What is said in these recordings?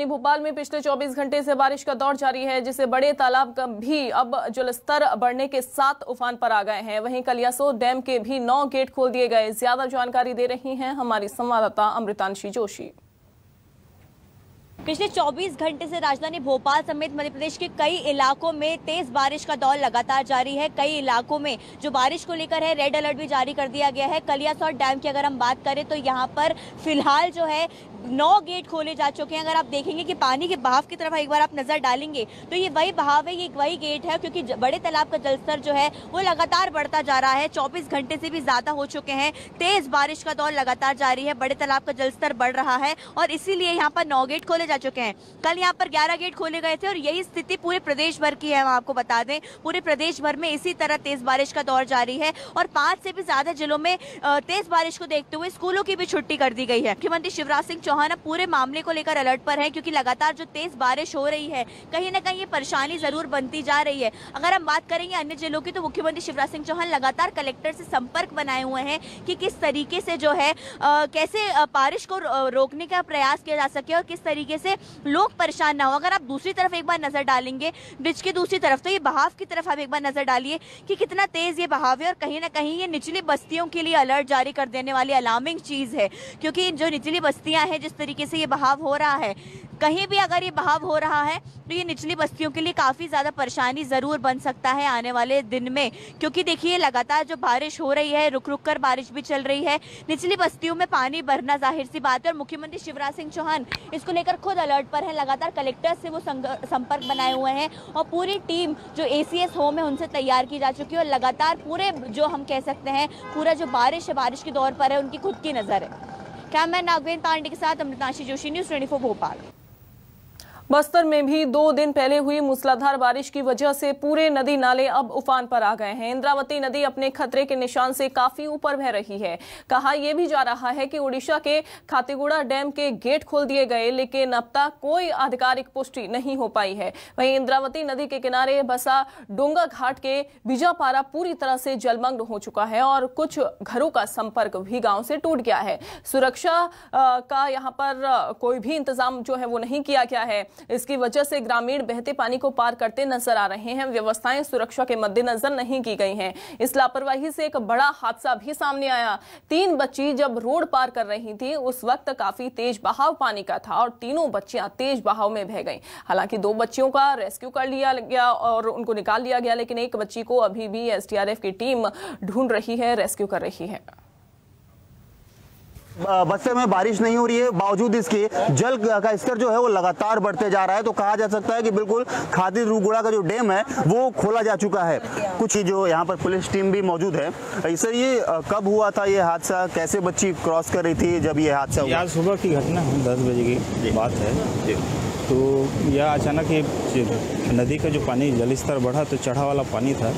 भोपाल में पिछले 24 घंटे से बारिश का दौर जारी है, जिससे बड़े तालाब का भी अब जलस्तर बढ़ने के साथ उफान पर आ गए हैं। वहीं कलियासोत डैम के भी 9 गेट खोल दिए गए। ज्यादा जानकारी दे रही हैं हमारी संवाददाता अमृतांशी जोशी। पिछले 24 घंटे से राजधानी भोपाल समेत मध्य प्रदेश के कई इलाकों में तेज बारिश का दौर लगातार जारी है। कई इलाकों में जो बारिश को लेकर है रेड अलर्ट भी जारी कर दिया गया है। कलियासोत डैम की अगर हम बात करें तो यहाँ पर फिलहाल जो है 9 गेट खोले जा चुके हैं। अगर आप देखेंगे कि पानी के बहाव की तरफ एक बार आप नजर डालेंगे तो ये वही बहाव है, ये वही गेट है, क्योंकि बड़े तालाब का जलस्तर जो है वो लगातार बढ़ता जा रहा है। 24 घंटे से भी ज्यादा हो चुके हैं। तेज बारिश का दौर लगातार जारी है, बड़े तालाब का जलस्तर बढ़ रहा है और इसीलिए यहाँ पर 9 गेट खोले जा चुके हैं। कल यहाँ पर 11 गेट खोले गए थे और यही स्थिति पूरे प्रदेश भर की है। हम आपको बता दें पूरे प्रदेश भर में इसी तरह तेज बारिश का दौर जारी है और 5 से भी ज्यादा जिलों में तेज बारिश को देखते हुए स्कूलों की भी छुट्टी कर दी गई है। मुख्यमंत्री शिवराज सिंह चौहान पूरे मामले को लेकर अलर्ट पर है, क्योंकि लगातार जो तेज बारिश हो रही है कहीं ना कहीं ये परेशानी जरूर बनती जा रही है। अगर हम बात करेंगे अन्य जिलों की तो मुख्यमंत्री शिवराज सिंह चौहान लगातार कलेक्टर से संपर्क बनाए हुए हैं कि किस तरीके से जो है कैसे बारिश को रोकने का प्रयास किया जा सके और किस तरीके से लोग परेशान ना हो। अगर आप दूसरी तरफ एक बार नजर डालेंगे ब्रिज की दूसरी तरफ तो ये बहाव की तरफ आप एक बार नजर डालिए कि कितना तेज ये बहाव है और कहीं ना कहीं ये निचली बस्तियों के लिए अलर्ट जारी कर देने वाली अलार्मिंग चीज है, क्योंकि जो निचली बस्तियां हैं जिस तरीके से ये बहाव हो रहा है, कहीं भी अगर ये बहाव हो रहा है तो ये निचली बस्तियों के लिए काफी ज्यादा परेशानी जरूर बन सकता है आने वाले दिन में। क्योंकि देखिए लगातार जो बारिश हो रही है, रुक रुक कर बारिश भी चल रही है, निचली बस्तियों में पानी भरना जाहिर सी बात है और मुख्यमंत्री शिवराज सिंह चौहान इसको लेकर खुद अलर्ट पर है। लगातार कलेक्टर से वो संपर्क बनाए हुए हैं और पूरी टीम जो ACS होम है उनसे तैयार की जा चुकी है और लगातार पूरे जो हम कह सकते हैं पूरा जो बारिश है बारिश के दौर पर है उनकी खुद की नजर है। कैमरामैन नागवेंद्र पांडे के साथ अमृतांशी जोशी, न्यूज़ 24 भोपाल। बस्तर में भी 2 दिन पहले हुई मूसलाधार बारिश की वजह से पूरे नदी नाले अब उफान पर आ गए हैं। इंद्रावती नदी अपने खतरे के निशान से काफी ऊपर बह रही है। कहा यह भी जा रहा है कि ओडिशा के खातीगुड़ा डैम के गेट खोल दिए गए, लेकिन अब तक कोई आधिकारिक पुष्टि नहीं हो पाई है। वहीं इंद्रावती नदी के किनारे बसा डोंगा घाट के बीजापारा पूरी तरह से जलमग्न हो चुका है और कुछ घरों का संपर्क भी गांव से टूट गया है। सुरक्षा का यहाँ पर कोई भी इंतजाम जो है वो नहीं किया गया है। इसकी वजह से ग्रामीण बहते पानी को पार करते नजर आ रहे हैं। व्यवस्थाएं सुरक्षा के मद्देनजर नहीं की गई हैं। इस लापरवाही से एक बड़ा हादसा भी सामने आया। 3 बच्ची जब रोड पार कर रही थी उस वक्त काफी तेज बहाव पानी का था और तीनों बच्चियां तेज बहाव में बह गईं। हालांकि 2 बच्चियों का रेस्क्यू कर लिया गया और उनको निकाल लिया गया, लेकिन एक बच्ची को अभी भी SDRF की टीम ढूंढ रही है, रेस्क्यू कर रही है। बस्तर में बारिश नहीं हो रही है, बावजूद इसके जल का स्तर जो है वो लगातार बढ़ते जा रहा है। तो कहा जा सकता है कि बिल्कुल खातीगुड़ा का जो डैम है वो खोला जा चुका है। कुछ ही जो यहाँ पर पुलिस टीम भी मौजूद है। सर ये कब हुआ था ये हादसा, कैसे बच्ची क्रॉस कर रही थी जब ये हादसा हुआ? आज सुबह की घटना है, 10 बजे की बात है। तो यह अचानक नदी का जो पानी जल स्तर बढ़ा तो चढ़ा वाला पानी था।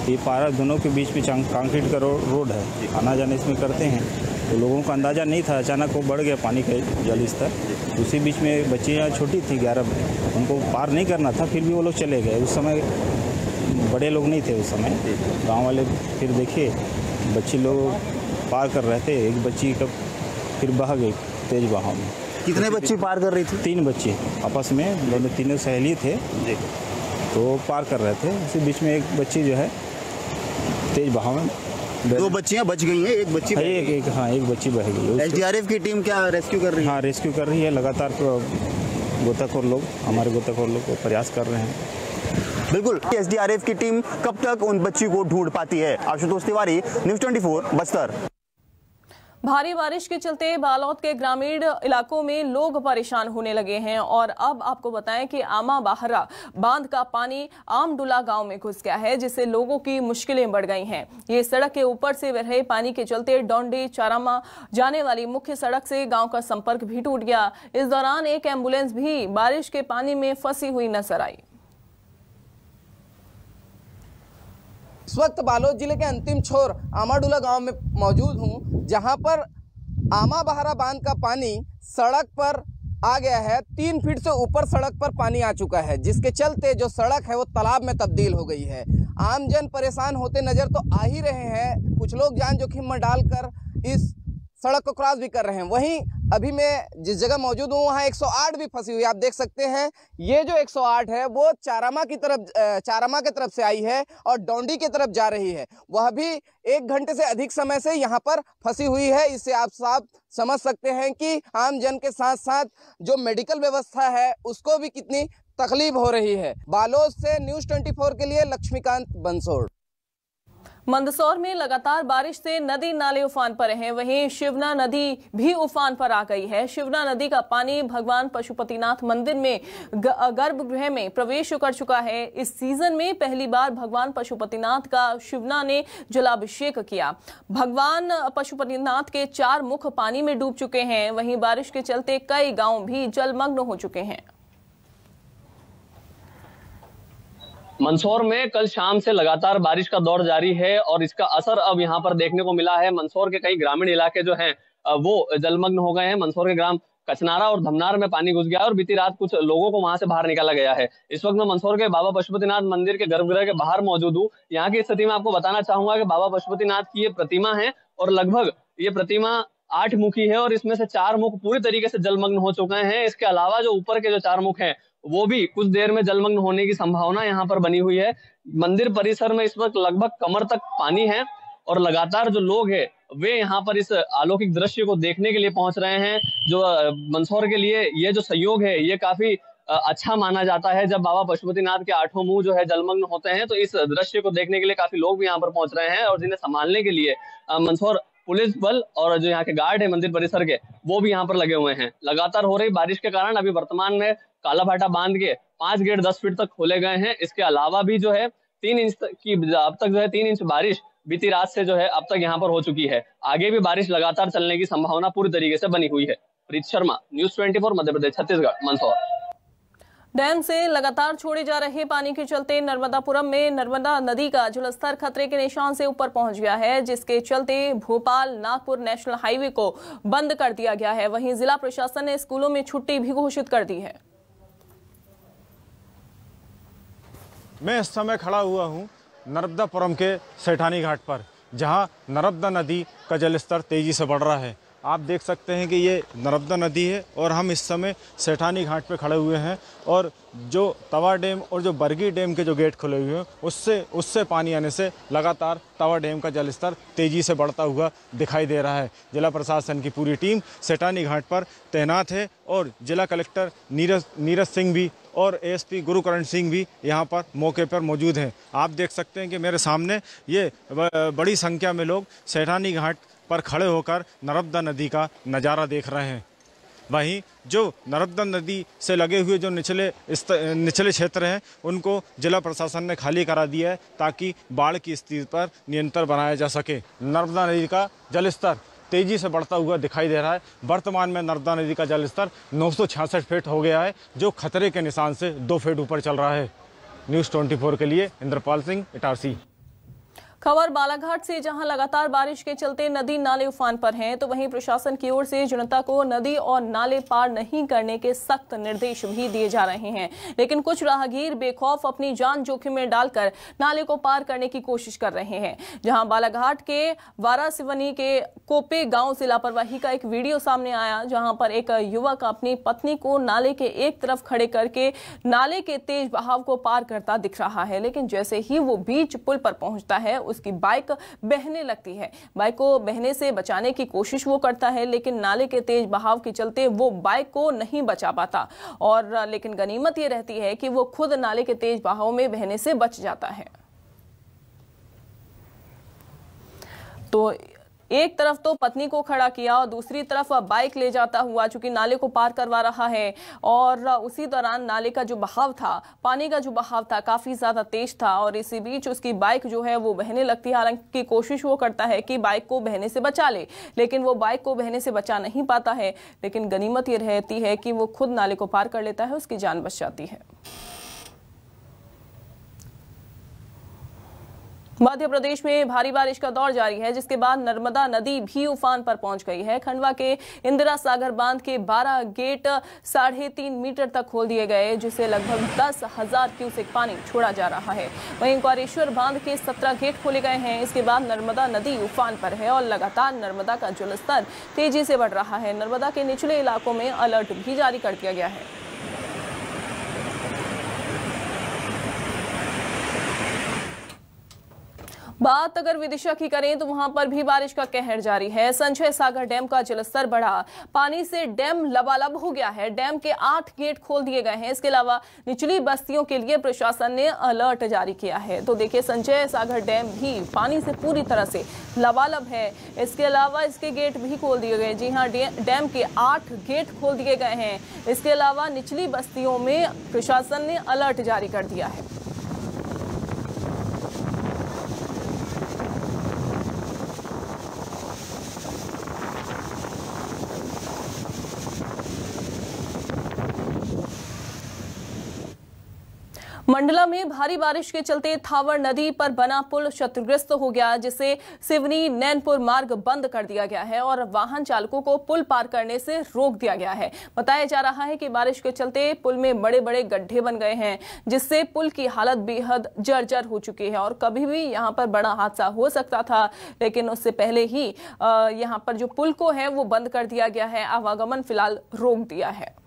ये पारा दोनों के बीच में कंक्रीट का रोड है, आना जाने इसमें करते हैं। तो लोगों को अंदाज़ा नहीं था, अचानक वो बढ़ गया पानी का जल स्तर। उसी बीच में बच्चियाँ छोटी थी 11, उनको पार नहीं करना था, फिर भी वो लोग चले गए। उस समय बड़े लोग नहीं थे, उस समय गांव वाले फिर देखिए बच्ची लोग पार कर रहे थे। एक बच्ची का फिर बह गई तेज बहाव में। कितने बच्ची पार कर रही थी? 3 बच्चे आपस में, दोनों तीनों सहेली थे तो पार कर रहे थे। उसी बीच में एक बच्ची जो है तेज बहाव में, 2 बच्चियां बच गई हैं, एक बच्ची एक बच्ची बह गई। SDRF की टीम क्या रेस्क्यू कर रही है? हाँ, रेस्क्यू कर रही है लगातार। गोताखोर लोग, हमारे गोताखोर लोग को प्रयास कर रहे हैं। बिल्कुल, SDRF की टीम कब तक उन बच्ची को ढूंढ पाती है? आशुतोष तिवारी, न्यूज़ 24 बस्तर। भारी बारिश के चलते बालोद के ग्रामीण इलाकों में लोग परेशान होने लगे हैं और अब आपको बताएं कि आमा बाहरा बांध का पानी आमडुला गांव में घुस गया है, जिससे लोगों की मुश्किलें बढ़ गई हैं। ये सड़क के ऊपर से बह रहे पानी के चलते डोंडी चारामा जाने वाली मुख्य सड़क से गांव का संपर्क भी टूट गया। इस दौरान एक एम्बुलेंस भी बारिश के पानी में फंसी हुई नजर आई। इस वक्त बालोद जिले के अंतिम छोर आमाडुला गांव में मौजूद हूं, जहां पर आमा बहारा बांध का पानी सड़क पर आ गया है। 3 फीट से ऊपर सड़क पर पानी आ चुका है, जिसके चलते जो सड़क है वो तालाब में तब्दील हो गई है। आमजन परेशान होते नजर तो आ ही रहे हैं। कुछ लोग जान जोखिम में डालकर इस सड़क को क्रॉस भी कर रहे हैं। वहीं अभी मैं जिस जगह मौजूद हूँ वहाँ 108 भी फंसी हुई है। आप देख सकते हैं ये जो 108 है वो चारामा की तरफ से आई है और डोंडी की तरफ जा रही है। वह भी 1 घंटे से अधिक समय से यहाँ पर फंसी हुई है। इससे आप साफ समझ सकते हैं कि आम जन के साथ साथ जो मेडिकल व्यवस्था है उसको भी कितनी तकलीफ हो रही है। बालोद से न्यूज़ 24 के लिए लक्ष्मीकांत बंसोड़। मंदसौर में लगातार बारिश से नदी नाले उफान पर हैं। वहीं शिवना नदी भी उफान पर आ गई है। शिवना नदी का पानी भगवान पशुपतिनाथ मंदिर में गर्भगृह में प्रवेश कर चुका है। इस सीजन में पहली बार भगवान पशुपतिनाथ का शिवना ने जलाभिषेक किया। भगवान पशुपतिनाथ के 4 मुख पानी में डूब चुके हैं। वहीं बारिश के चलते कई गांव भी जलमग्न हो चुके हैं। मंदसौर में कल शाम से लगातार बारिश का दौर जारी है और इसका असर अब यहाँ पर देखने को मिला है। मंदसौर के कई ग्रामीण इलाके जो हैं वो जलमग्न हो गए हैं। मंदसौर के ग्राम कचनारा और धमनार में पानी घुस गया और बीती रात कुछ लोगों को वहां से बाहर निकाला गया है। इस वक्त मैं मंदसौर के बाबा पशुपतिनाथ मंदिर के गर्भगृह के बाहर मौजूद हूँ। यहाँ की स्थिति में आपको बताना चाहूंगा कि बाबा पशुपतिनाथ की ये प्रतिमा है और लगभग ये प्रतिमा 8 मुखी है और इसमें से 4 मुख पूरी तरीके से जलमग्न हो चुके हैं। इसके अलावा जो ऊपर के जो 4 मुख हैं वो भी कुछ देर में जलमग्न होने की संभावना यहाँ पर बनी हुई है। मंदिर परिसर में इस वक्त लगभग कमर तक पानी है और लगातार जो लोग हैं वे यहाँ पर इस अलौकिक दृश्य को देखने के लिए पहुंच रहे हैं। जो मंदसौर के लिए ये जो सहयोग है ये काफी अच्छा माना जाता है। जब बाबा पशुपतिनाथ के 8 मुंह जो है जलमग्न होते हैं तो इस दृश्य को देखने के लिए काफी लोग भी यहाँ पर पहुंच रहे हैं और जिन्हें संभालने के लिए मंदसौर पुलिस बल और जो यहाँ के गार्ड है मंदिर परिसर के वो भी यहाँ पर लगे हुए हैं। लगातार हो रही बारिश के कारण अभी वर्तमान में कालाभाटा बांध के 5 गेट 10 फीट तक खोले गए हैं। इसके अलावा भी जो है 3 इंच की अब तक जो है 3 इंच बारिश बीती रात से जो है अब तक यहाँ पर हो चुकी है। आगे भी बारिश लगातार चलने की संभावना पूरी तरीके से बनी हुई है। प्रीत शर्मा, न्यूज़ 24, मध्य प्रदेश, छत्तीसगढ़, मंदसौर। डैम से लगातार छोड़े जा रहे पानी के चलते नर्मदापुरम में नर्मदा नदी का जलस्तर खतरे के निशान से ऊपर पहुंच गया है, जिसके चलते भोपाल नागपुर नेशनल हाईवे को बंद कर दिया गया है। वहीं जिला प्रशासन ने स्कूलों में छुट्टी भी घोषित कर दी है। मैं इस समय खड़ा हुआ हूं नर्मदापुरम के सेठानी घाट पर, जहां नर्मदा नदी का जलस्तर तेजी से बढ़ रहा है। आप देख सकते हैं कि ये नर्मदा नदी है और हम इस समय सेठानी घाट पर खड़े हुए हैं और जो तवा डैम और जो बरगी डैम के जो गेट खुले हुए हैं उससे पानी आने से लगातार तवा डैम का जलस्तर तेज़ी से बढ़ता हुआ दिखाई दे रहा है। जिला प्रशासन की पूरी टीम सेठानी घाट पर तैनात है और जिला कलेक्टर नीरज सिंह भी और एएसपी गुरुकरण सिंह भी यहाँ पर मौके पर मौजूद हैं। आप देख सकते हैं कि मेरे सामने ये बड़ी संख्या में लोग सेठानी घाट पर खड़े होकर नर्मदा नदी का नज़ारा देख रहे हैं। वहीं जो नर्मदा नदी से लगे हुए जो निचले क्षेत्र हैं उनको जिला प्रशासन ने खाली करा दिया है ताकि बाढ़ की स्थिति पर नियंत्रण बनाया जा सके। नर्मदा नदी का जलस्तर तेजी से बढ़ता हुआ दिखाई दे रहा है। वर्तमान में नर्मदा नदी का जलस्तर 966 फीट हो गया है, जो खतरे के निशान से 2 फीट ऊपर चल रहा है। न्यूज़ 24 के लिए इंद्रपाल सिंह, इटारसी। खबर बालाघाट से, जहां लगातार बारिश के चलते नदी नाले उफान पर हैं, तो वहीं प्रशासन की ओर से जनता को नदी और नाले पार नहीं करने के सख्त निर्देश भी दिए जा रहे हैं। लेकिन कुछ राहगीर बेखौफ अपनी जान जोखिम में डालकर नाले को पार करने की कोशिश कर रहे हैं। जहां बालाघाट के वारासिवनी के कोपे गांव से लापरवाही का एक वीडियो सामने आया, जहां पर एक युवक अपनी पत्नी को नाले के एक तरफ खड़े करके नाले के तेज बहाव को पार करता दिख रहा है। लेकिन जैसे ही वो बीच पुल पर पहुंचता है उसकी बाइक बहने लगती है। बाइक को बहने से बचाने की कोशिश वो करता है, लेकिन नाले के तेज बहाव के चलते वो बाइक को नहीं बचा पाता। और लेकिन गनीमत ये रहती है कि वो खुद नाले के तेज बहाव में बहने से बच जाता है। तो एक तरफ तो पत्नी को खड़ा किया और दूसरी तरफ बाइक ले जाता हुआ चूंकि नाले को पार करवा रहा है। और उसी दौरान नाले का जो बहाव था, पानी का जो बहाव था, काफी ज्यादा तेज था और इसी बीच उसकी बाइक जो है वो बहने लगती है। हालांकि कोशिश वो करता है कि बाइक को बहने से बचा ले, लेकिन वो बाइक को बहने से बचा नहीं पाता है। लेकिन गनीमत ये रहती है कि वो खुद नाले को पार कर लेता है, उसकी जान बच जाती है। मध्य प्रदेश में भारी बारिश का दौर जारी है, जिसके बाद नर्मदा नदी भी उफान पर पहुंच गई है। खंडवा के इंदिरा सागर बांध के 12 गेट 3.5 मीटर तक खोल दिए गए, जिससे लगभग 10,000 क्यूसेक पानी छोड़ा जा रहा है। वहीं ओंकारेश्वर बांध के 17 गेट खोले गए हैं। इसके बाद नर्मदा नदी उफान पर है और लगातार नर्मदा का जलस्तर तेजी से बढ़ रहा है। नर्मदा के निचले इलाकों में अलर्ट भी जारी कर दिया गया है। बात अगर विदिशा की करें तो वहां पर भी बारिश का कहर जारी है। संजय सागर डैम का जलस्तर बढ़ा, पानी से डैम लबालब हो गया है। डैम के 8 गेट खोल दिए गए हैं। इसके अलावा निचली बस्तियों के लिए प्रशासन ने अलर्ट जारी किया है। तो देखिए, संजय सागर डैम भी पानी से पूरी तरह से लबालब है। इसके अलावा इसके गेट भी खोल दिए गए। जी हाँ, डैम के 8 गेट खोल दिए गए हैं। इसके अलावा निचली बस्तियों में प्रशासन ने अलर्ट जारी कर दिया है। मंडला में भारी बारिश के चलते थावर नदी पर बना पुल क्षतिग्रस्त हो गया, जिससे सिवनी नैनपुर मार्ग बंद कर दिया गया है और वाहन चालकों को पुल पार करने से रोक दिया गया है। बताया जा रहा है कि बारिश के चलते पुल में बड़े बड़े गड्ढे बन गए हैं, जिससे पुल की हालत बेहद जर्जर हो चुकी है और कभी भी यहां पर बड़ा हादसा हो सकता था। लेकिन उससे पहले ही यहां पर जो पुल को है वो बंद कर दिया गया है। आवागमन फिलहाल रोक दिया है।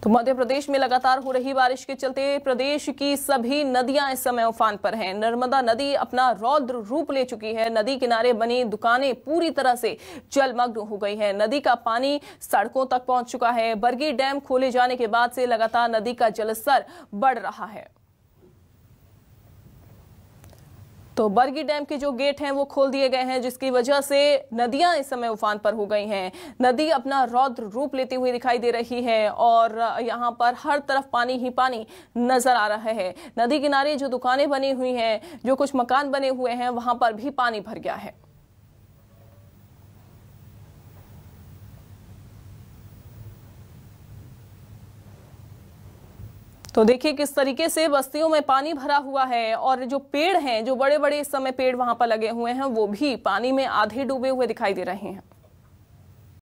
तो मध्य प्रदेश में लगातार हो रही बारिश के चलते प्रदेश की सभी नदियां इस समय उफान पर हैं। नर्मदा नदी अपना रौद्र रूप ले चुकी है। नदी किनारे बनी दुकानें पूरी तरह से जलमग्न हो गई हैं। नदी का पानी सड़कों तक पहुंच चुका है। बरगी डैम खोले जाने के बाद से लगातार नदी का जलस्तर बढ़ रहा है। तो बरगी डैम के जो गेट हैं वो खोल दिए गए हैं, जिसकी वजह से नदियां इस समय उफान पर हो गई हैं। नदी अपना रौद्र रूप लेती हुई दिखाई दे रही है और यहां पर हर तरफ पानी ही पानी नजर आ रहा है। नदी किनारे जो दुकानें बनी हुई हैं, जो कुछ मकान बने हुए हैं, वहां पर भी पानी भर गया है। तो देखिए किस तरीके से बस्तियों में पानी भरा हुआ है और जो पेड़ हैं, जो बड़े बड़े इस समय पेड़ वहां पर लगे हुए हैं, वो भी पानी में आधे डूबे हुए दिखाई दे रहे हैं।